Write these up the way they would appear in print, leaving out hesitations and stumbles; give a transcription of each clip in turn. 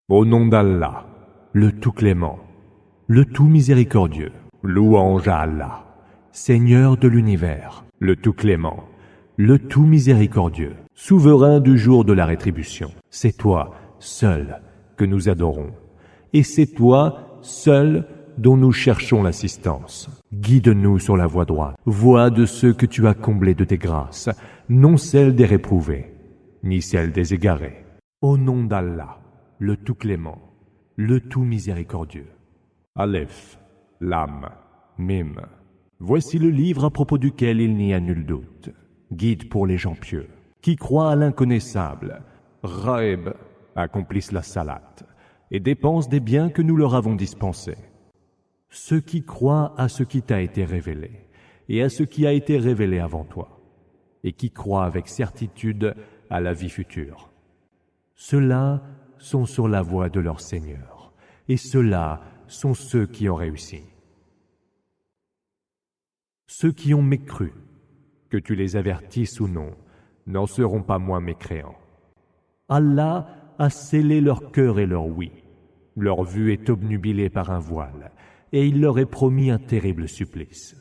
Au nom d'Allah, le tout clément, le tout miséricordieux, louange à Allah, Seigneur de l'univers, le tout clément, le tout miséricordieux, souverain du jour de la rétribution. C'est toi, seul, que nous adorons, et c'est toi, seul, dont nous cherchons l'assistance. Guide-nous sur la voie droite, voie de ceux que tu as comblés de tes grâces, non celle des réprouvés, ni celle des égarés. Au nom d'Allah, le tout clément, le tout miséricordieux. Aleph, Lam, Mim. Voici le livre à propos duquel il n'y a nul doute. Guide pour les gens pieux, qui croient à l'inconnaissable. Raïb, accomplissent la salate, et dépensent des biens que nous leur avons dispensés. Ceux qui croient à ce qui t'a été révélé, et à ce qui a été révélé avant toi, et qui croient avec certitude à la vie future. Ceux-là sont sur la voie de leur Seigneur, et ceux-là sont ceux qui ont réussi. Ceux qui ont mécru, que tu les avertisses ou non, n'en seront pas moins mécréants. Allah a scellé leur cœur et leur oui. Leur vue est obnubilée par un voile, et il leur est promis un terrible supplice.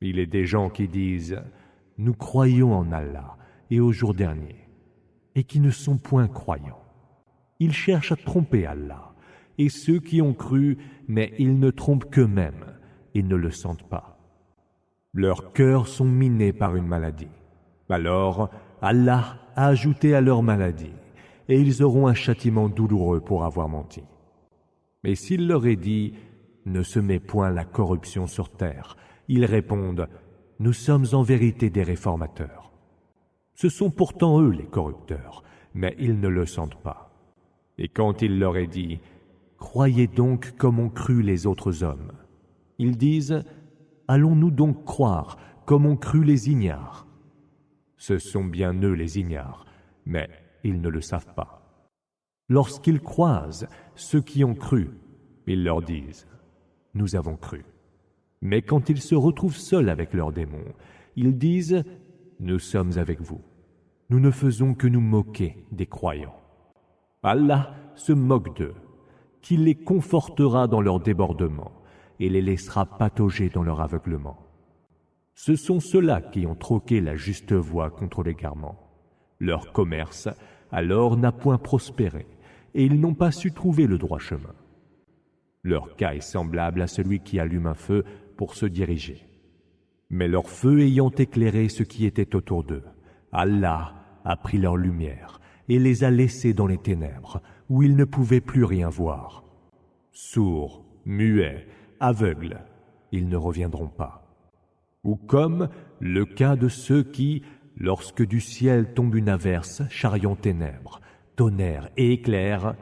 Il est des gens qui disent « Nous croyons en Allah et au jour dernier », et qui ne sont point croyants. Ils cherchent à tromper Allah, et ceux qui ont cru, mais ils ne trompent qu'eux-mêmes, ils ne le sentent pas. Leurs cœurs sont minés par une maladie. Alors, Allah a ajouté à leur maladie, et ils auront un châtiment douloureux pour avoir menti. Mais s'il leur est dit « Ne semez point la corruption sur terre », ils répondent « Nous sommes en vérité des réformateurs ». Ce sont pourtant eux les corrupteurs, mais ils ne le sentent pas. Et quand il leur est dit « Croyez donc comme ont cru les autres hommes », ils disent « Allons-nous donc croire comme ont cru les ignares ?» Ce sont bien eux les ignares, mais ils ne le savent pas. Lorsqu'ils croisent ceux qui ont cru, ils leur disent « Nous avons cru ». Mais quand ils se retrouvent seuls avec leurs démons, ils disent « Nous sommes avec vous. Nous ne faisons que nous moquer des croyants. » Allah se moque d'eux, qui les confortera dans leur débordement et les laissera patauger dans leur aveuglement. Ce sont ceux-là qui ont troqué la juste voie contre l'égarement. Leur commerce, alors, n'a point prospéré, et ils n'ont pas su trouver le droit chemin. Leur cas est semblable à celui qui allume un feu pour se diriger. Mais leur feu ayant éclairé ce qui était autour d'eux, Allah a pris leur lumière et les a laissés dans les ténèbres, où ils ne pouvaient plus rien voir. Sourds, muets, aveugles, ils ne reviendront pas. Ou comme le cas de ceux qui, lorsque du ciel tombe une averse charriant ténèbres, tonnerre et éclairs,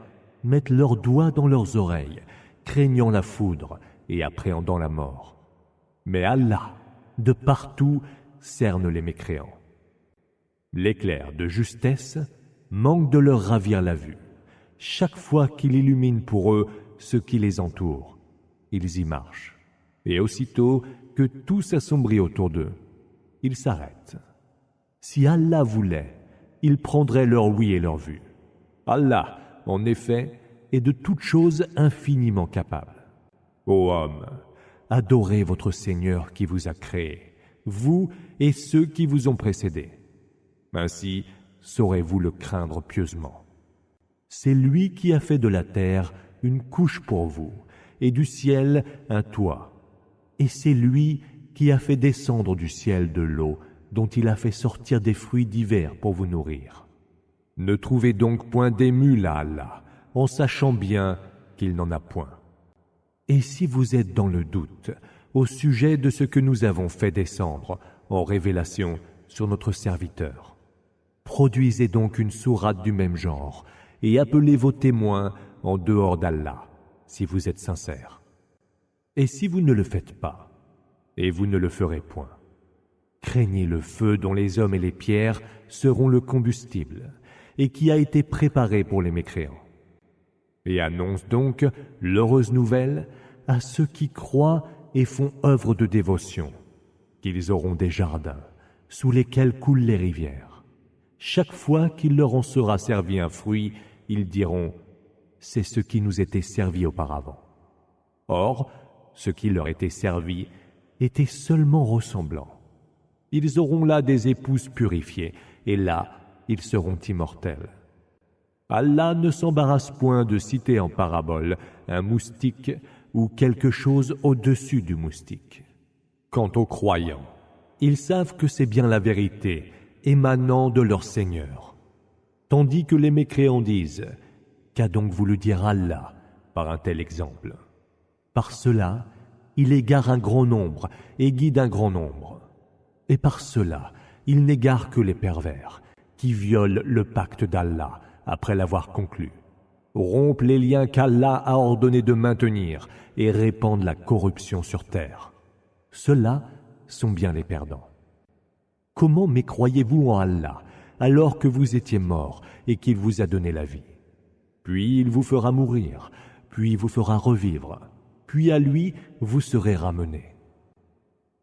mettent leurs doigts dans leurs oreilles, craignant la foudre et appréhendant la mort. Mais Allah, de partout, cerne les mécréants. L'éclair de justesse manque de leur ravir la vue. Chaque fois qu'il illumine pour eux ce qui les entoure, ils y marchent. Et aussitôt que tout s'assombrit autour d'eux, ils s'arrêtent. Si Allah voulait, il prendrait leur ouïe et leur vue. Allah, en effet, est de toutes choses infiniment capable. Ô homme, adorez votre Seigneur qui vous a créé, vous et ceux qui vous ont précédés. Ainsi, saurez-vous le craindre pieusement. C'est lui qui a fait de la terre une couche pour vous, et du ciel un toit. Et c'est lui qui a fait descendre du ciel de l'eau, dont il a fait sortir des fruits divers pour vous nourrir. Ne trouvez donc point d'émule à Allah, en sachant bien qu'il n'en a point. Et si vous êtes dans le doute au sujet de ce que nous avons fait descendre en révélation sur notre serviteur, produisez donc une sourate du même genre et appelez vos témoins en dehors d'Allah, si vous êtes sincères. Et si vous ne le faites pas, et vous ne le ferez point, craignez le feu dont les hommes et les pierres seront le combustible, et qui a été préparé pour les mécréants. Et annonce donc l'heureuse nouvelle à ceux qui croient et font œuvre de dévotion, qu'ils auront des jardins sous lesquels coulent les rivières. Chaque fois qu'il leur en sera servi un fruit, ils diront « c'est ce qui nous était servi auparavant. Or, ce qui leur était servi était seulement ressemblant. Ils auront là des épouses purifiées, et là, ils seront immortels. Allah ne s'embarrasse point de citer en parabole un moustique ou quelque chose au-dessus du moustique. Quant aux croyants, ils savent que c'est bien la vérité émanant de leur Seigneur. Tandis que les mécréants disent « Qu'a donc voulu dire Allah par un tel exemple ?» Par cela, il égare un grand nombre et guide un grand nombre. Et par cela, il n'égare que les pervers, qui violent le pacte d'Allah après l'avoir conclu, rompent les liens qu'Allah a ordonné de maintenir et répandent la corruption sur terre. Ceux-là sont bien les perdants. Comment mécroyez-vous en Allah alors que vous étiez mort et qu'il vous a donné la vie? Puis il vous fera mourir, puis vous fera revivre, puis à lui vous serez ramenés.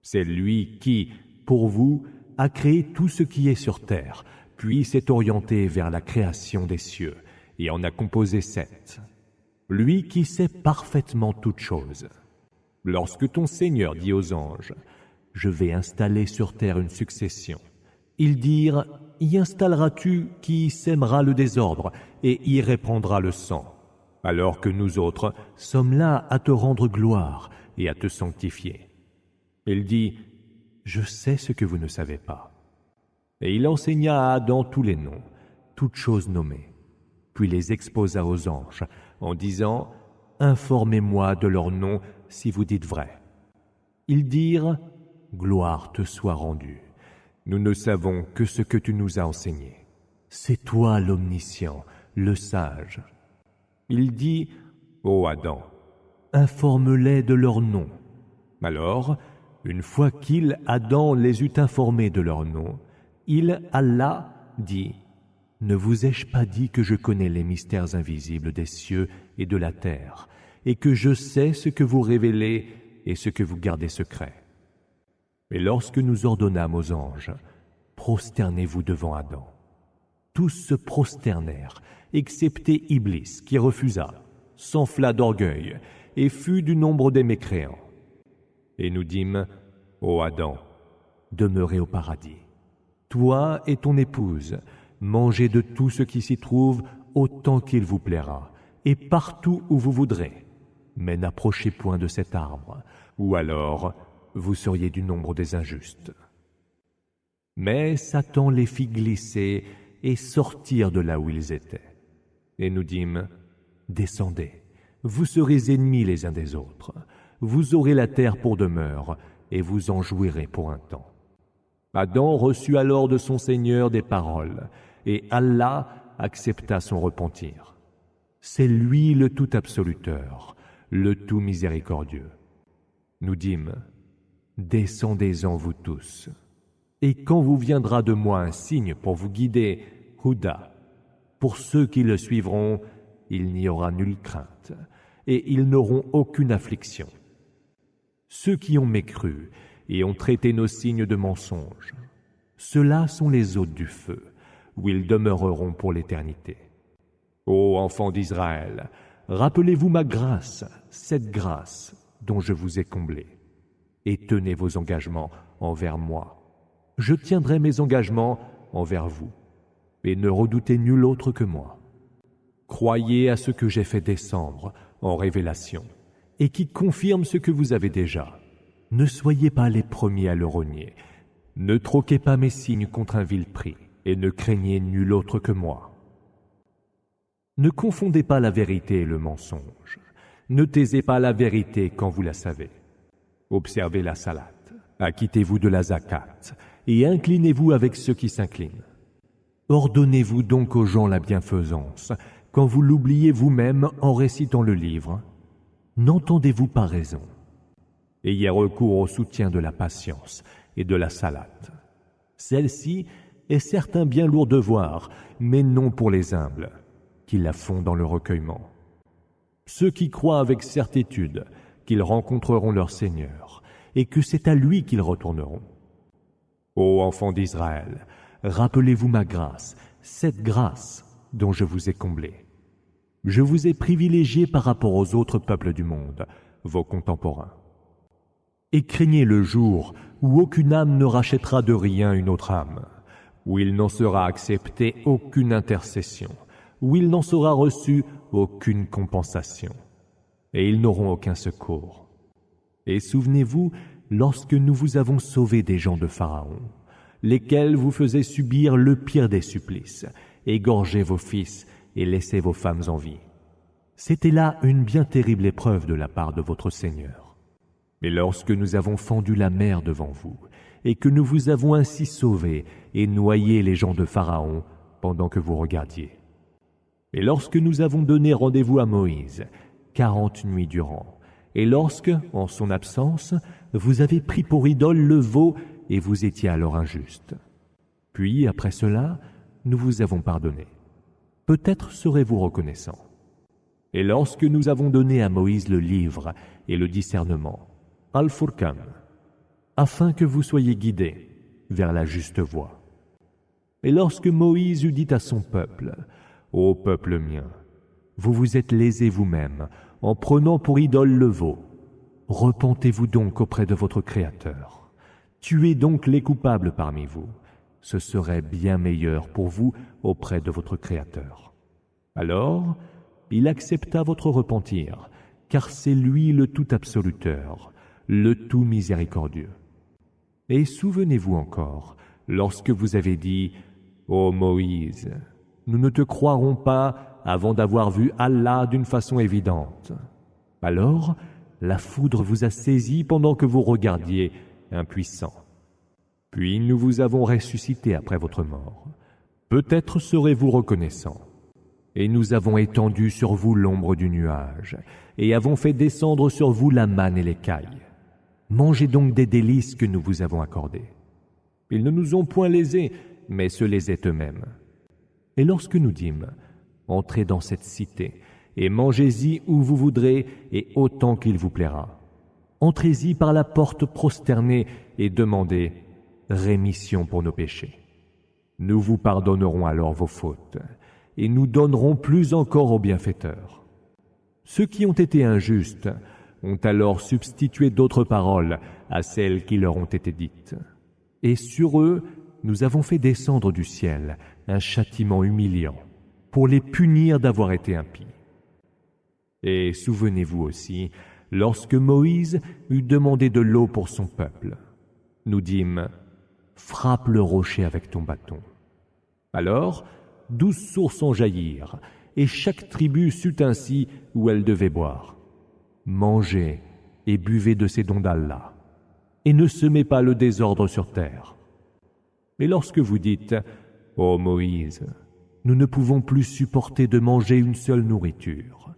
C'est lui qui, pour vous, a créé tout ce qui est sur terre, puis s'est orienté vers la création des cieux et en a composé 7. Lui qui sait parfaitement toutes choses. Lorsque ton Seigneur dit aux anges « Je vais installer sur terre une succession », ils dirent « Y installeras-tu qui sèmera le désordre et y répandra le sang ?» alors que nous autres sommes là à te rendre gloire et à te sanctifier. Il dit « Je sais ce que vous ne savez pas. » Et il enseigna à Adam tous les noms, toutes choses nommées, puis les exposa aux anges en disant « Informez-moi de leurs noms si vous dites vrai. » Ils dirent « Gloire te soit rendue. Nous ne savons que ce que tu nous as enseigné. C'est toi l'omniscient, le sage. » Il dit « Ô Adam, informe-les de leurs noms. » Alors, une fois qu'il, Adam, les eut informés de leurs noms, il, Allah, dit « Ne vous ai-je pas dit que je connais les mystères invisibles des cieux et de la terre, et que je sais ce que vous révélez et ce que vous gardez secret? Et lorsque nous ordonnâmes aux anges, prosternez-vous devant Adam. Tous se prosternèrent, excepté Iblis, qui refusa, s'enfla d'orgueil, et fut du nombre des mécréants. Et nous dîmes, ô Adam, demeurez au paradis. Toi et ton épouse, mangez de tout ce qui s'y trouve autant qu'il vous plaira, et partout où vous voudrez. Mais n'approchez point de cet arbre, ou alors vous seriez du nombre des injustes. Mais Satan les fit glisser et sortir de là où ils étaient. Et nous dîmes, descendez, vous serez ennemis les uns des autres, vous aurez la terre pour demeure, et vous en jouirez pour un temps. Adam reçut alors de son Seigneur des paroles, et Allah accepta son repentir. C'est lui le tout absoluteur, le tout miséricordieux. Nous dîmes, descendez-en vous tous. Et quand vous viendra de moi un signe pour vous guider, Huda, pour ceux qui le suivront, il n'y aura nulle crainte, et ils n'auront aucune affliction. Ceux qui ont mécru et ont traité nos signes de mensonges, ceux-là sont les hôtes du feu, où ils demeureront pour l'éternité. Ô enfants d'Israël, rappelez-vous ma grâce, cette grâce dont je vous ai comblé, et tenez vos engagements envers moi. Je tiendrai mes engagements envers vous, et ne redoutez nul autre que moi. Croyez à ce que j'ai fait descendre en révélation, et qui confirme ce que vous avez déjà. Ne soyez pas les premiers à le renier. Ne troquez pas mes signes contre un vil prix, et ne craignez nul autre que moi. Ne confondez pas la vérité et le mensonge. Ne taisez pas la vérité quand vous la savez. Observez la salat, acquittez-vous de la zakat, et inclinez-vous avec ceux qui s'inclinent. Ordonnez-vous donc aux gens la bienfaisance, quand vous l'oubliez vous-même en récitant le livre. N'entendez-vous pas raison? Ayez recours au soutien de la patience et de la salat. Celle-ci est certes un bien lourd devoir, mais non pour les humbles, qui la font dans le recueillement. Ceux qui croient avec certitude qu'ils rencontreront leur Seigneur, et que c'est à lui qu'ils retourneront. Ô enfants d'Israël, rappelez-vous ma grâce, cette grâce dont je vous ai comblé. Je vous ai privilégié par rapport aux autres peuples du monde, vos contemporains. Et craignez le jour où aucune âme ne rachètera de rien une autre âme, où il n'en sera accepté aucune intercession, où il n'en sera reçu aucune compensation, et ils n'auront aucun secours. Et souvenez-vous, lorsque nous vous avons sauvé des gens de Pharaon, lesquels vous faisaient subir le pire des supplices, égorger vos fils et laisser vos femmes en vie. C'était là une bien terrible épreuve de la part de votre Seigneur. Mais lorsque nous avons fendu la mer devant vous, et que nous vous avons ainsi sauvés et noyé les gens de Pharaon pendant que vous regardiez, et lorsque nous avons donné rendez-vous à Moïse 40 nuits durant, et lorsque, en son absence, vous avez pris pour idole le veau et vous étiez alors injuste. Puis, après cela, nous vous avons pardonné. Peut-être serez-vous reconnaissant. Et lorsque nous avons donné à Moïse le livre et le discernement, Al-Furqan, afin que vous soyez guidés vers la juste voie. Et lorsque Moïse eut dit à son peuple, « Ô peuple mien, vous vous êtes lésés vous-même en prenant pour idole le veau. Repentez-vous donc auprès de votre Créateur. Tuez donc les coupables parmi vous. Ce serait bien meilleur pour vous auprès de votre Créateur. » Alors, il accepta votre repentir, car c'est lui le tout absoluteur, le tout miséricordieux. Et souvenez-vous encore, lorsque vous avez dit, « Ô Moïse, nous ne te croirons pas avant d'avoir vu Allah d'une façon évidente. » Alors, la foudre vous a saisi pendant que vous regardiez, impuissant. Puis nous vous avons ressuscité après votre mort. Peut-être serez-vous reconnaissant. Et nous avons étendu sur vous l'ombre du nuage, et avons fait descendre sur vous la manne et l'écaille. Mangez donc des délices que nous vous avons accordées. Ils ne nous ont point lésés, mais se lésaient eux-mêmes. Et lorsque nous dîmes, entrez dans cette cité, et mangez-y où vous voudrez, et autant qu'il vous plaira. Entrez-y par la porte prosternée, et demandez rémission pour nos péchés. Nous vous pardonnerons alors vos fautes, et nous donnerons plus encore aux bienfaiteurs. Ceux qui ont été injustes ont alors substitué d'autres paroles à celles qui leur ont été dites. Et sur eux, nous avons fait descendre du ciel un châtiment humiliant pour les punir d'avoir été impies. Et souvenez-vous aussi, lorsque Moïse eut demandé de l'eau pour son peuple, nous dîmes « Frappe le rocher avec ton bâton ». Alors, 12 sources en jaillirent, et chaque tribu sut ainsi où elle devait boire. Mangez et buvez de ces dons d'Allah, et ne semez pas le désordre sur terre. Mais lorsque vous dites « Ô Moïse, nous ne pouvons plus supporter de manger une seule nourriture.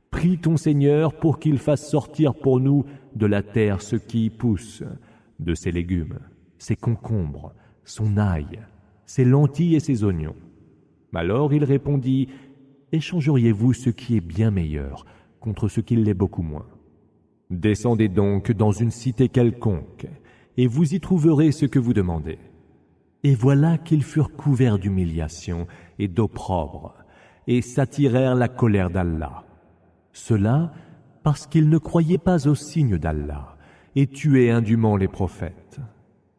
Prie ton Seigneur pour qu'il fasse sortir pour nous de la terre ce qui y pousse, de ses légumes, ses concombres, son ail, ses lentilles et ses oignons. » Alors il répondit, « Échangeriez-vous ce qui est bien meilleur contre ce qui l'est beaucoup moins? Descendez donc dans une cité quelconque, et vous y trouverez ce que vous demandez. » Et voilà qu'ils furent couverts d'humiliation et d'opprobre, et s'attirèrent la colère d'Allah. Cela parce qu'ils ne croyaient pas aux signes d'Allah, et tuaient indûment les prophètes.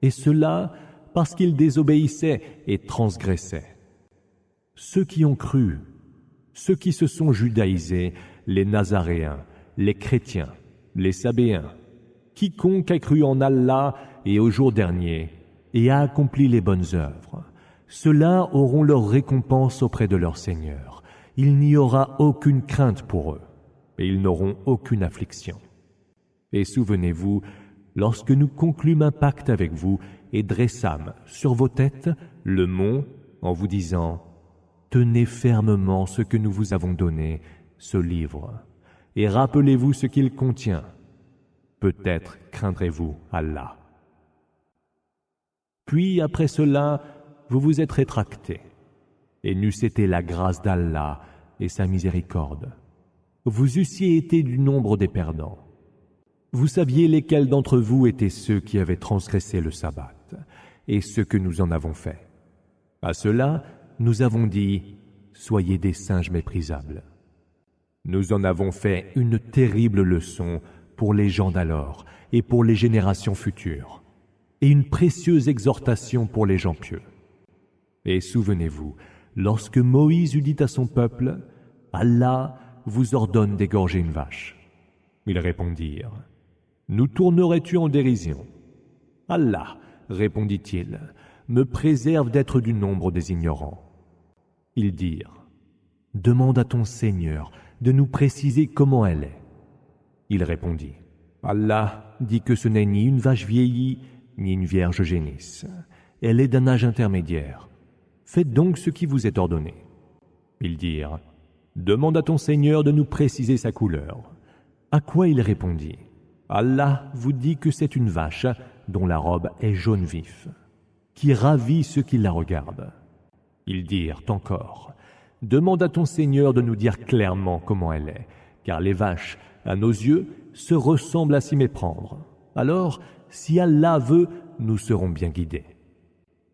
Et cela parce qu'ils désobéissaient et transgressaient. Ceux qui ont cru, ceux qui se sont judaïsés, les Nazaréens, les chrétiens, les Sabéens, quiconque a cru en Allah et au jour dernier et a accompli les bonnes œuvres, ceux-là auront leur récompense auprès de leur Seigneur. Il n'y aura aucune crainte pour eux, et ils n'auront aucune affliction. Et souvenez-vous, lorsque nous conclûmes un pacte avec vous et dressâmes sur vos têtes le mont en vous disant « Tenez fermement ce que nous vous avons donné, ce livre, et rappelez-vous ce qu'il contient. Peut-être craindrez-vous Allah. » Puis après cela, vous vous êtes rétractés, et n'eût été la grâce d'Allah et sa miséricorde, vous eussiez été du nombre des perdants. Vous saviez lesquels d'entre vous étaient ceux qui avaient transgressé le sabbat, et ce que nous en avons fait. À cela, nous avons dit « Soyez des singes méprisables ». Nous en avons fait une terrible leçon pour les gens d'alors et pour les générations futures, et une précieuse exhortation pour les gens pieux. Et souvenez-vous, lorsque Moïse eut dit à son peuple, « Allah vous ordonne d'égorger une vache. » Ils répondirent, « Nous tournerais-tu en dérision ?» Allah, répondit-il, me préserve d'être du nombre des ignorants. Ils dirent, « Demande à ton Seigneur de nous préciser comment elle est. » Il répondit, « Allah dit que ce n'est ni une vache vieillie, ni une vierge génisse. Elle est d'un âge intermédiaire. Faites donc ce qui vous est ordonné. » Ils dirent, « Demande à ton Seigneur de nous préciser sa couleur. » À quoi il répondit, « Allah vous dit que c'est une vache dont la robe est jaune vif, qui ravit ceux qui la regardent. » Ils dirent encore, « Demande à ton Seigneur de nous dire clairement comment elle est, car les vaches, à nos yeux, se ressemblent à s'y méprendre. Alors, si Allah veut, nous serons bien guidés. »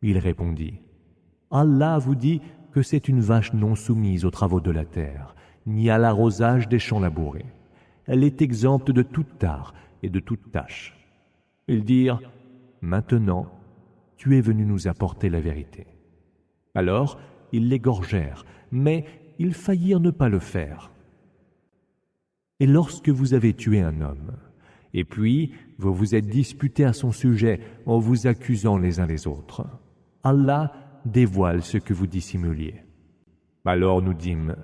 Il répondit, « Allah vous dit que c'est une vache non soumise aux travaux de la terre, ni à l'arrosage des champs labourés. Elle est exempte de toute tare et de toute tâche. » Ils dirent, « Maintenant, tu es venu nous apporter la vérité. » Alors, ils l'égorgèrent, mais ils faillirent ne pas le faire. Et lorsque vous avez tué un homme, et puis vous vous êtes disputés à son sujet en vous accusant les uns les autres, Allah dévoile ce que vous dissimuliez. Alors nous dîmes,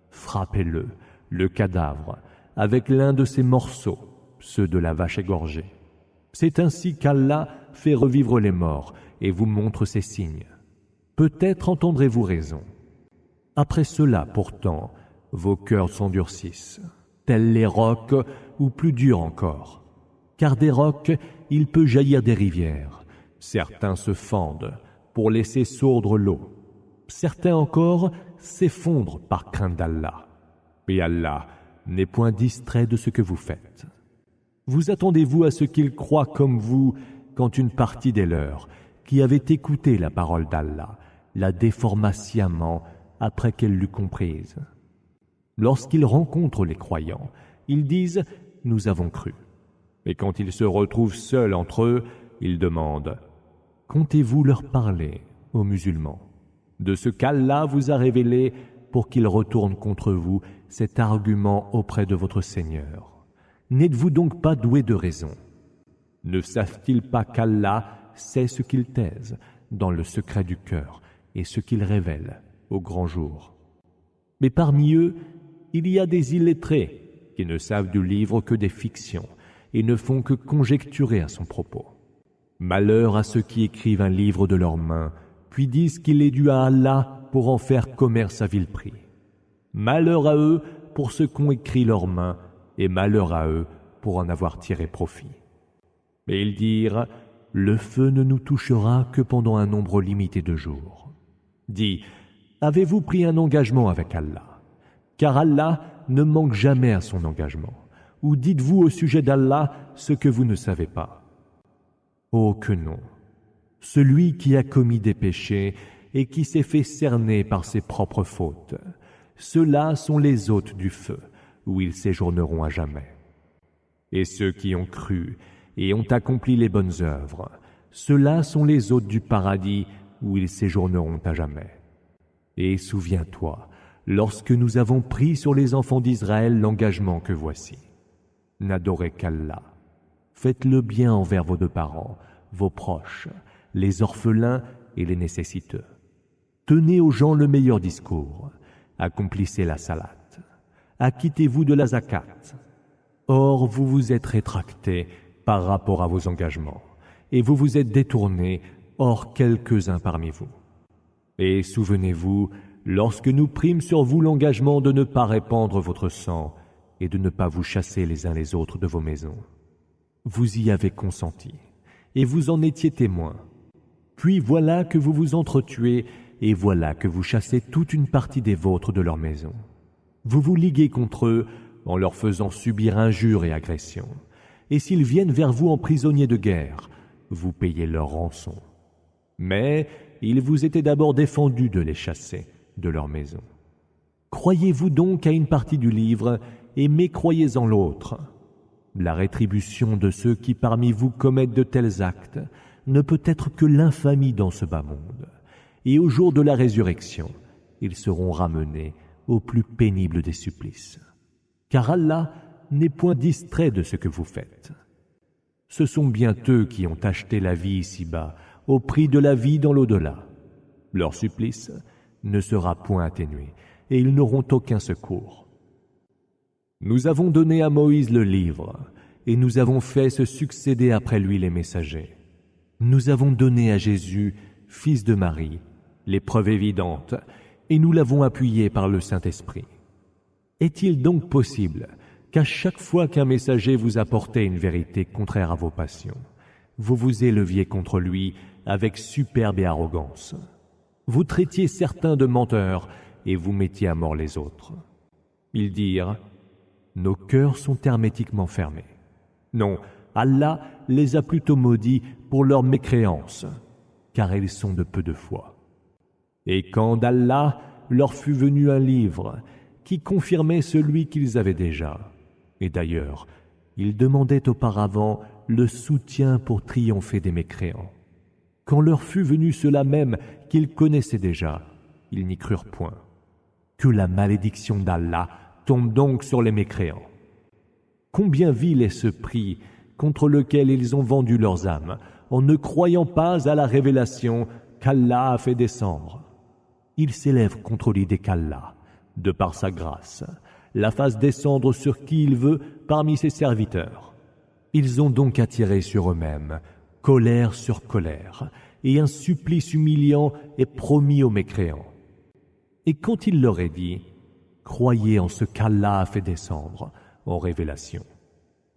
frappez-le, le cadavre, avec l'un de ses morceaux, ceux de la vache égorgée. C'est ainsi qu'Allah fait revivre les morts et vous montre ses signes. Peut-être entendrez-vous raison. Après cela, pourtant, vos cœurs s'endurcissent, tels les rocs ou plus durs encore. Car des rocs, il peut jaillir des rivières. Certains se fendent pour laisser sourdre l'eau. Certains encore s'effondrent par crainte d'Allah. Et Allah n'est point distrait de ce que vous faites. Vous attendez-vous à ce qu'ils croient comme vous quand une partie des leurs, qui avait écouté la parole d'Allah, la déforma sciemment après qu'elle l'eut comprise. Lorsqu'ils rencontrent les croyants, ils disent « Nous avons cru ». Et quand ils se retrouvent seuls entre eux, ils demandent « Comptez-vous leur parler, aux musulmans, de ce qu'Allah vous a révélé pour qu'ils retournent contre vous cet argument auprès de votre Seigneur? N'êtes-vous donc pas doués de raison? Ne savent-ils pas qu'Allah sait ce qu'ils taisent dans le secret du cœur et ce qu'ils révèlent au grand jour? Mais parmi eux, il y a des illettrés qui ne savent du livre que des fictions et ne font que conjecturer à son propos. Malheur à ceux qui écrivent un livre de leurs mains, puis disent qu'il est dû à Allah pour en faire commerce à vil prix. Malheur à eux pour ceux qu'ont écrit leurs mains, et malheur à eux pour en avoir tiré profit. Mais ils dirent, « Le feu ne nous touchera que pendant un nombre limité de jours. » Dis, « Avez-vous pris un engagement avec Allah? Car Allah ne manque jamais à son engagement. Ou dites-vous au sujet d'Allah ce que vous ne savez pas? Oh que non! Celui qui a commis des péchés et qui s'est fait cerner par ses propres fautes, ceux-là sont les hôtes du feu, où ils séjourneront à jamais. Et ceux qui ont cru et ont accompli les bonnes œuvres, ceux-là sont les hôtes du paradis, où ils séjourneront à jamais. Et souviens-toi, lorsque nous avons pris sur les enfants d'Israël l'engagement que voici. N'adorez qu'Allah. Faites le bien envers vos deux parents, vos proches, les orphelins et les nécessiteux. Tenez aux gens le meilleur discours. Accomplissez la salat. Acquittez-vous de la zakat. Or, vous vous êtes rétractés par rapport à vos engagements, et vous vous êtes détournés, hors quelques-uns parmi vous. Et souvenez-vous, lorsque nous prîmes sur vous l'engagement de ne pas répandre votre sang et de ne pas vous chasser les uns les autres de vos maisons. Vous y avez consenti, et vous en étiez témoins. Puis voilà que vous vous entretuez, et voilà que vous chassez toute une partie des vôtres de leur maison. Vous vous liguez contre eux en leur faisant subir injures et agressions. Et s'ils viennent vers vous en prisonniers de guerre, vous payez leur rançon. Mais il vous était d'abord défendu de les chasser de leur maison. Croyez-vous donc à une partie du livre et mécroyez en l'autre. La rétribution de ceux qui parmi vous commettent de tels actes ne peut être que l'infamie dans ce bas monde. Et au jour de la résurrection, ils seront ramenés au plus pénible des supplices. Car Allah n'est point distrait de ce que vous faites. Ce sont bien eux qui ont acheté la vie ici-bas au prix de la vie dans l'au-delà. Leur supplice ne sera point atténué et ils n'auront aucun secours. Nous avons donné à Moïse le livre et nous avons fait se succéder après lui les messagers. Nous avons donné à Jésus, fils de Marie, les preuves évidentes et nous l'avons appuyé par le Saint-Esprit. Est-il donc possible qu'à chaque fois qu'un messager vous apportait une vérité contraire à vos passions, vous vous éleviez contre lui avec superbe et arrogance? Vous traitiez certains de menteurs et vous mettiez à mort les autres. Ils dirent, « Nos cœurs sont hermétiquement fermés. » Non, Allah les a plutôt maudits pour leur mécréance, car ils sont de peu de foi. Et quand d'Allah leur fut venu un livre qui confirmait celui qu'ils avaient déjà, et d'ailleurs, ils demandaient auparavant le soutien pour triompher des mécréants. Quand leur fut venu cela même qu'ils connaissaient déjà, ils n'y crurent point. Que la malédiction d'Allah tombe donc sur les mécréants. Combien vil est ce prix contre lequel ils ont vendu leurs âmes, en ne croyant pas à la révélation qu'Allah a fait descendre. Ils s'élèvent contre l'idée qu'Allah, de par sa grâce, la fasse descendre sur qui il veut parmi ses serviteurs. Ils ont donc attiré sur eux-mêmes colère sur colère, et un supplice humiliant est promis aux mécréants. Et quand il leur est dit « Croyez en ce qu'Allah a fait descendre » en révélation,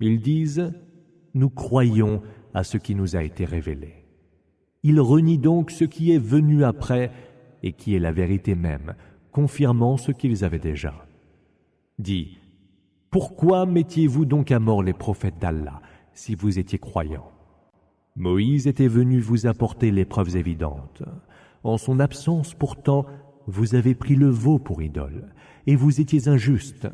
ils disent « Nous croyons à ce qui nous a été révélé ». Ils renient donc ce qui est venu après et qui est la vérité même, confirmant ce qu'ils avaient déjà. Dis, pourquoi mettiez-vous donc à mort les prophètes d'Allah si vous étiez croyants? Moïse était venu vous apporter les preuves évidentes. En son absence, pourtant, vous avez pris le veau pour idole, et vous étiez injustes.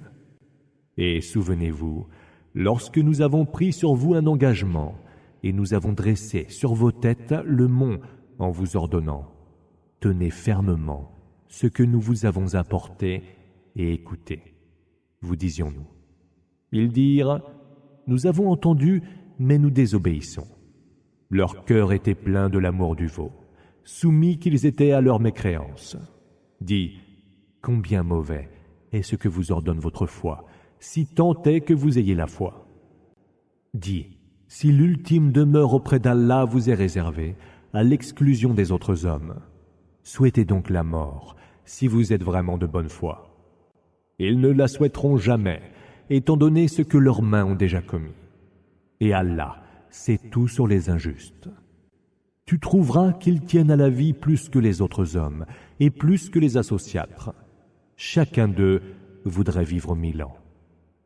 Et souvenez-vous, lorsque nous avons pris sur vous un engagement, et nous avons dressé sur vos têtes le mont en vous ordonnant, tenez fermement ce que nous vous avons apporté et écoutez. Vous disions-nous. Ils dirent, nous avons entendu, mais nous désobéissons. Leur cœur était plein de l'amour du veau, soumis qu'ils étaient à leur mécréance. Dis, combien mauvais est ce que vous ordonne votre foi, si tant est que vous ayez la foi. Dis, si l'ultime demeure auprès d'Allah vous est réservée, à l'exclusion des autres hommes, souhaitez donc la mort, si vous êtes vraiment de bonne foi. Ils ne la souhaiteront jamais, étant donné ce que leurs mains ont déjà commis. Et Allah sait tout sur les injustes. Tu trouveras qu'ils tiennent à la vie plus que les autres hommes et plus que les associatres. Chacun d'eux voudrait vivre 1000 ans.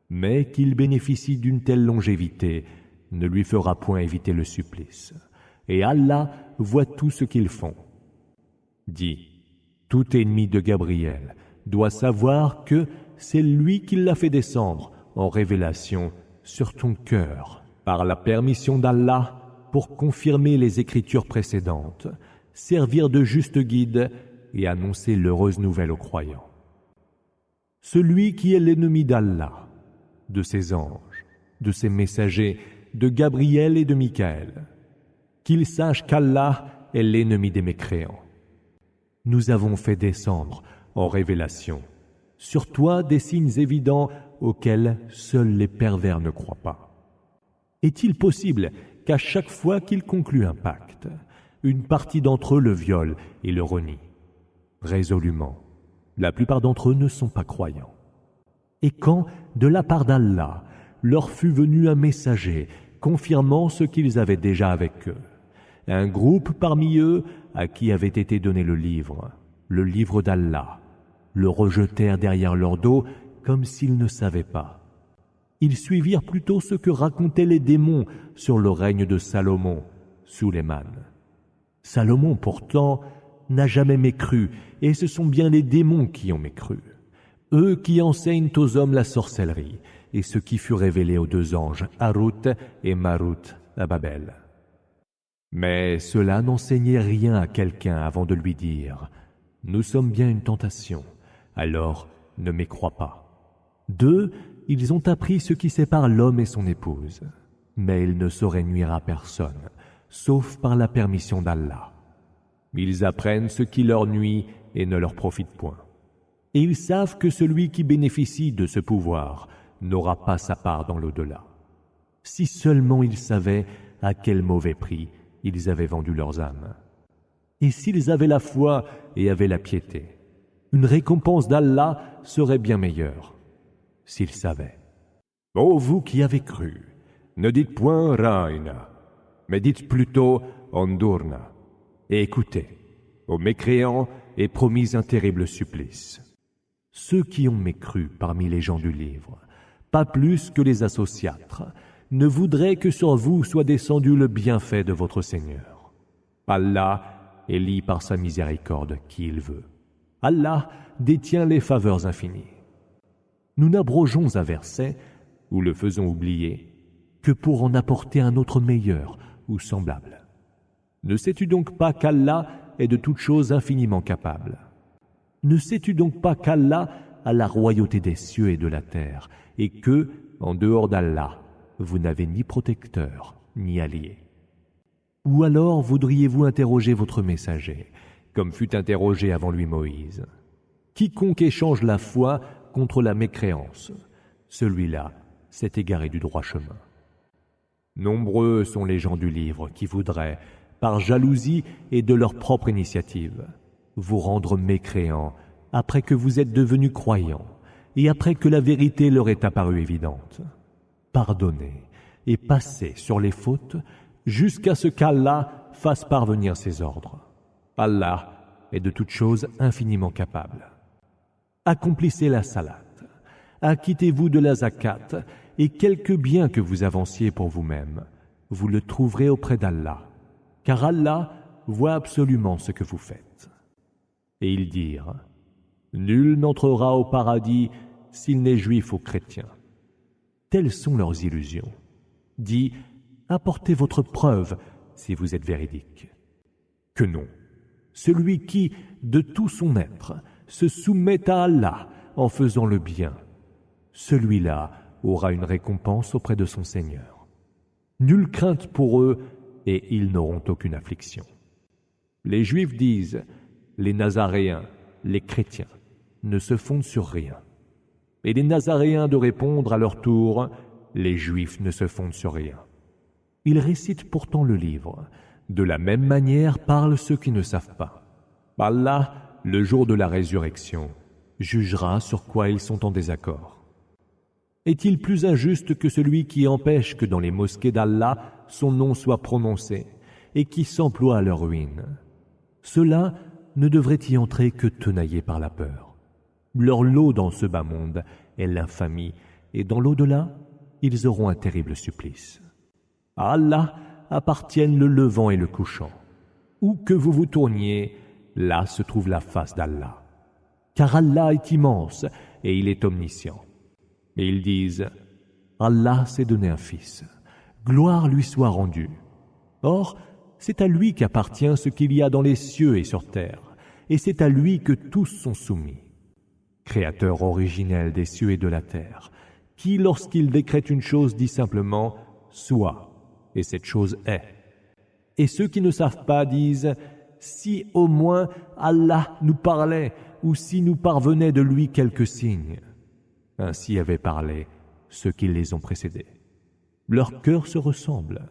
Mais qu'il bénéficie d'une telle longévité ne lui fera point éviter le supplice. Et Allah voit tout ce qu'ils font. Dis, tout ennemi de Gabriel doit savoir que c'est lui qui l'a fait descendre en révélation sur ton cœur, par la permission d'Allah, pour confirmer les écritures précédentes, servir de juste guide et annoncer l'heureuse nouvelle aux croyants. Celui qui est l'ennemi d'Allah, de ses anges, de ses messagers, de Gabriel et de Michaël, qu'il sache qu'Allah est l'ennemi des mécréants. Nous avons fait descendre en révélation sur toi des signes évidents auxquels seuls les pervers ne croient pas. Est-il possible qu'à chaque fois qu'ils concluent un pacte, une partie d'entre eux le viole et le renie? Résolument, la plupart d'entre eux ne sont pas croyants. Et quand, de la part d'Allah, leur fut venu un messager confirmant ce qu'ils avaient déjà avec eux, un groupe parmi eux à qui avait été donné le livre d'Allah, le rejetèrent derrière leur dos comme s'ils ne savaient pas. Ils suivirent plutôt ce que racontaient les démons sur le règne de Salomon, Sulayman. Salomon, pourtant, n'a jamais mécru, et ce sont bien les démons qui ont mécru, eux qui enseignent aux hommes la sorcellerie, et ce qui fut révélé aux deux anges, Harut et Marut, à Babel. Mais cela n'enseignait rien à quelqu'un avant de lui dire « Nous sommes bien une tentation, alors ne mécrois pas. » 2. Ils ont appris ce qui sépare l'homme et son épouse, mais ils ne sauraient nuire à personne, sauf par la permission d'Allah. Ils apprennent ce qui leur nuit et ne leur profite point. Et ils savent que celui qui bénéficie de ce pouvoir n'aura pas sa part dans l'au-delà. Si seulement ils savaient à quel mauvais prix ils avaient vendu leurs âmes. Et s'ils avaient la foi et avaient la piété, une récompense d'Allah serait bien meilleure. S'ils savaient. Ô vous qui avez cru, ne dites point Ra'ina, mais dites plutôt Endurna. Et écoutez, aux mécréants est promis un terrible supplice. Ceux qui ont mécru parmi les gens du livre, pas plus que les associatres, ne voudraient que sur vous soit descendu le bienfait de votre Seigneur. Allah élit par sa miséricorde qui il veut. Allah détient les faveurs infinies. Nous n'abrogeons un verset, ou le faisons oublier, que pour en apporter un autre meilleur ou semblable. Ne sais-tu donc pas qu'Allah est de toutes choses infiniment capable? Ne sais-tu donc pas qu'Allah a la royauté des cieux et de la terre, et que, en dehors d'Allah, vous n'avez ni protecteur, ni allié? Ou alors voudriez-vous interroger votre messager, comme fut interrogé avant lui Moïse? Quiconque échange la foi contre la mécréance, celui-là s'est égaré du droit chemin. Nombreux sont les gens du livre qui voudraient, par jalousie et de leur propre initiative, vous rendre mécréants après que vous êtes devenus croyants et après que la vérité leur est apparue évidente. Pardonnez et passez sur les fautes jusqu'à ce qu'Allah fasse parvenir ses ordres. Allah est de toutes choses infiniment capable. Accomplissez la salat, acquittez-vous de la zakat, et quelque bien que vous avanciez pour vous-même, vous le trouverez auprès d'Allah, car Allah voit absolument ce que vous faites. Et ils dirent, nul n'entrera au paradis s'il n'est juif ou chrétien. Telles sont leurs illusions. Dis, apportez votre preuve si vous êtes véridique. Que non, celui qui, de tout son être, se soumet à Allah en faisant le bien, celui-là aura une récompense auprès de son Seigneur. Nulle crainte pour eux et ils n'auront aucune affliction. Les Juifs disent, les Nazaréens, les chrétiens, ne se fondent sur rien. Et les Nazaréens de répondre à leur tour, les Juifs ne se fondent sur rien. Ils récitent pourtant le livre. De la même manière parlent ceux qui ne savent pas. Allah, le jour de la résurrection, jugera sur quoi ils sont en désaccord. Est-il plus injuste que celui qui empêche que dans les mosquées d'Allah son nom soit prononcé et qui s'emploie à leur ruine? Ceux-là ne devraient y entrer que tenaillés par la peur. Leur lot dans ce bas monde est l'infamie, et dans l'au-delà, ils auront un terrible supplice. À Allah appartiennent le levant et le couchant. Où que vous vous tourniez, là se trouve la face d'Allah. Car Allah est immense et il est omniscient. Et ils disent, Allah s'est donné un fils, gloire lui soit rendue. Or, c'est à lui qu'appartient ce qu'il y a dans les cieux et sur terre, et c'est à lui que tous sont soumis. Créateur originel des cieux et de la terre, qui, lorsqu'il décrète une chose, dit simplement « soit », et cette chose est. Et ceux qui ne savent pas disent « si au moins Allah nous parlait, ou si nous parvenait de lui quelques signes ». Ainsi avaient parlé ceux qui les ont précédés. Leurs cœurs se ressemblent.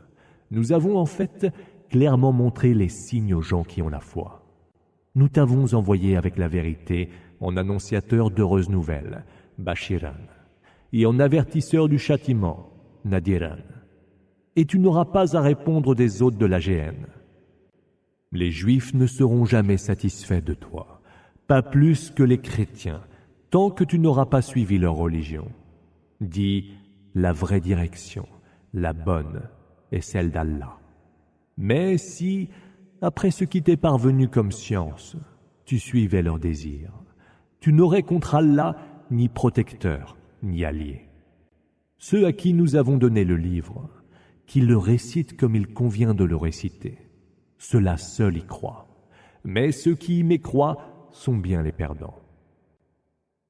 Nous avons en fait clairement montré les signes aux gens qui ont la foi. Nous t'avons envoyé avec la vérité en annonciateur d'heureuses nouvelles, Bashiran, et en avertisseur du châtiment, Nadiran. Et tu n'auras pas à répondre des hôtes de la géhenne. Les Juifs ne seront jamais satisfaits de toi, pas plus que les chrétiens, tant que tu n'auras pas suivi leur religion. Dis, la vraie direction, la bonne, est celle d'Allah. Mais si, après ce qui t'est parvenu comme science, tu suivais leurs désirs, tu n'aurais contre Allah ni protecteur, ni allié. Ceux à qui nous avons donné le livre, qu'ils le récitent comme il convient de le réciter, ceux-là seuls y croient. Mais ceux qui y mécroient sont bien les perdants.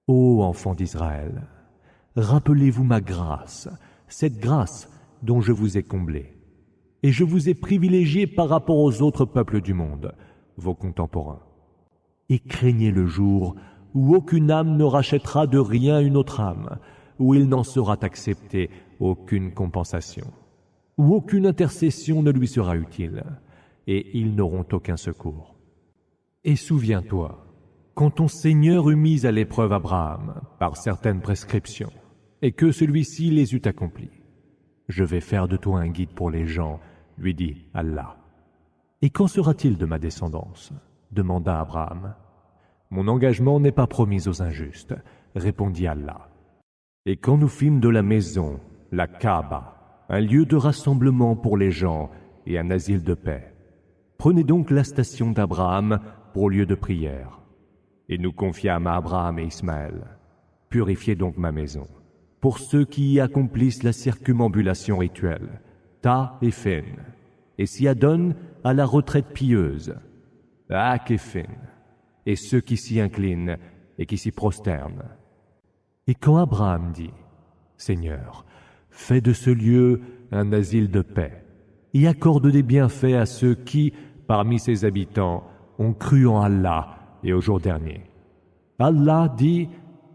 Ô enfants d'Israël, rappelez-vous ma grâce, cette grâce dont je vous ai comblé, et je vous ai privilégié par rapport aux autres peuples du monde, vos contemporains. Et craignez le jour où aucune âme ne rachètera de rien une autre âme, où il n'en sera accepté aucune compensation, où aucune intercession ne lui sera utile, et ils n'auront aucun secours. Et souviens-toi, quand ton Seigneur eut mis à l'épreuve Abraham par certaines prescriptions, et que celui-ci les eut accomplies, « Je vais faire de toi un guide pour les gens », lui dit Allah. « Et qu'en sera-t-il de ma descendance ?» demanda Abraham. « Mon engagement n'est pas promis aux injustes », répondit Allah. « Et quand nous fîmes de la maison, la Kaaba, un lieu de rassemblement pour les gens et un asile de paix, prenez donc la station d'Abraham pour lieu de prière. Et nous confiâmes à Abraham et Ismaël. Purifiez donc ma maison. Pour ceux qui y accomplissent la circumambulation rituelle, Ta et Fin, et s'y adonnent à la retraite pieuse, Ak et Fin, et ceux qui s'y inclinent et qui s'y prosternent. Et quand Abraham dit, Seigneur, fais de ce lieu un asile de paix, et accorde des bienfaits à ceux qui, parmi ses habitants, ont cru en Allah et au jour dernier. Allah dit,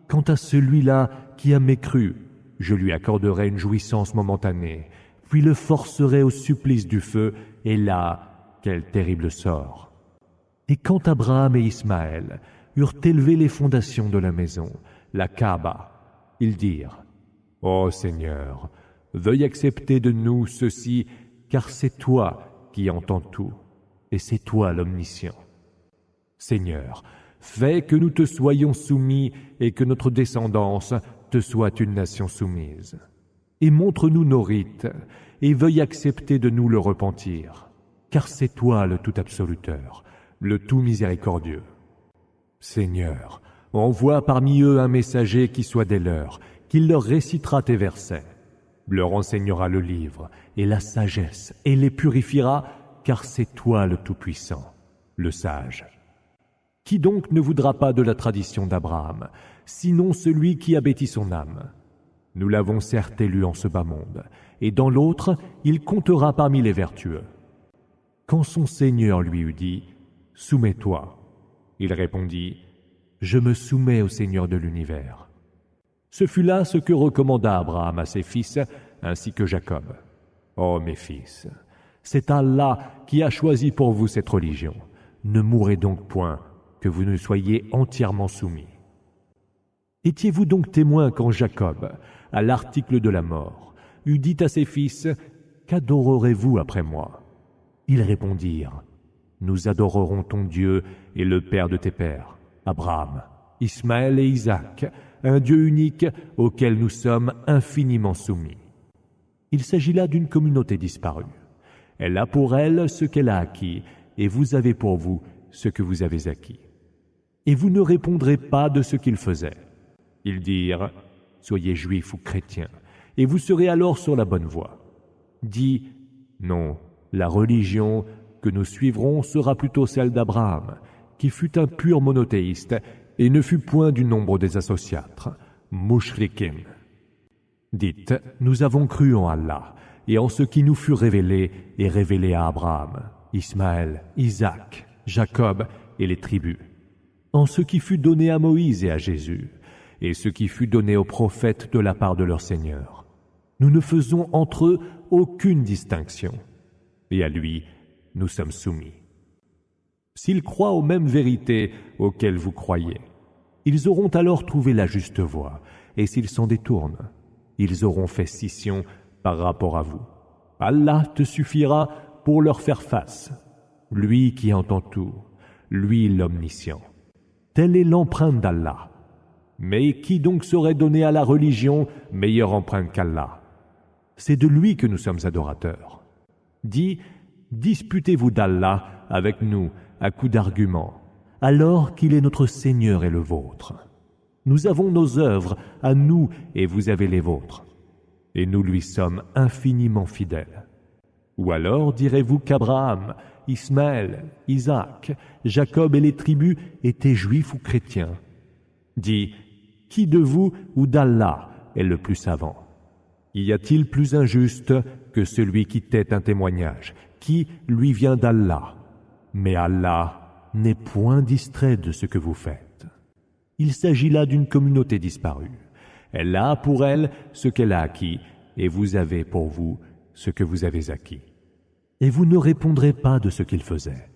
quant à celui-là qui a mécru, je lui accorderai une jouissance momentanée, puis le forcerai au supplice du feu, et là, quel terrible sort. Et quand Abraham et Ismaël eurent élevé les fondations de la maison, la Kaaba, ils dirent, Ô Seigneur, veuille accepter de nous ceci, car c'est toi qui entends tout, et c'est toi l'omniscient. Seigneur, fais que nous te soyons soumis et que notre descendance te soit une nation soumise. Et montre-nous nos rites, et veuille accepter de nous le repentir, car c'est toi le tout absoluteur, le tout miséricordieux. Seigneur, envoie parmi eux un messager qui soit des leurs, qu'il leur récitera tes versets, leur enseignera le livre et la sagesse, et les purifiera, car c'est toi le Tout-Puissant, le Sage. Qui donc ne voudra pas de la tradition d'Abraham, sinon celui qui a bâti son âme? Nous l'avons certes élu en ce bas monde, et dans l'autre, il comptera parmi les vertueux. Quand son Seigneur lui eut dit, « Soumets-toi », il répondit, « Je me soumets au Seigneur de l'univers. » Ce fut là ce que recommanda Abraham à ses fils, ainsi que Jacob. « Ô mes fils, c'est Allah qui a choisi pour vous cette religion. Ne mourrez donc point, que vous ne soyez entièrement soumis. » Étiez-vous donc témoin quand Jacob, à l'article de la mort, eut dit à ses fils, « Qu'adorerez-vous après moi ?» Ils répondirent, « Nous adorerons ton Dieu et le Père de tes pères, Abraham, Ismaël et Isaac, un Dieu unique auquel nous sommes infiniment soumis. » Il s'agit là d'une communauté disparue. Elle a pour elle ce qu'elle a acquis, et vous avez pour vous ce que vous avez acquis. Et vous ne répondrez pas de ce qu'ils faisaient. Ils dirent, « Soyez juifs ou chrétiens, et vous serez alors sur la bonne voie. » Dis, « Non, la religion que nous suivrons sera plutôt celle d'Abraham, qui fut un pur monothéiste et ne fut point du nombre des associatres, mushrikin. » Dites, « Nous avons cru en Allah, et en ce qui nous fut révélé et révélé à Abraham, Ismaël, Isaac, Jacob et les tribus, en ce qui fut donné à Moïse et à Jésus, et ce qui fut donné aux prophètes de la part de leur Seigneur. Nous ne faisons entre eux aucune distinction, et à lui nous sommes soumis. S'ils croient aux mêmes vérités auxquelles vous croyez, ils auront alors trouvé la juste voie, et s'ils s'en détournent, ils auront fait scission par rapport à vous. Allah te suffira pour leur faire face, lui qui entend tout, lui l'omniscient. Telle est l'empreinte d'Allah. Mais qui donc saurait donner à la religion meilleure empreinte qu'Allah? C'est de lui que nous sommes adorateurs. Dis, disputez-vous d'Allah avec nous à coups d'arguments, alors qu'il est notre Seigneur et le vôtre. Nous avons nos œuvres à nous et vous avez les vôtres, et nous lui sommes infiniment fidèles. Ou alors direz-vous qu'Abraham, Ismaël, Isaac, Jacob et les tribus étaient juifs ou chrétiens? Dis, qui de vous ou d'Allah est le plus savant? Y a-t-il plus injuste que celui qui tait un témoignage, qui lui vient d'Allah? Mais Allah n'est point distrait de ce que vous faites. Il s'agit là d'une communauté disparue. Elle a pour elle ce qu'elle a acquis, et vous avez pour vous ce que vous avez acquis. Et vous ne répondrez pas de ce qu'ils faisaient.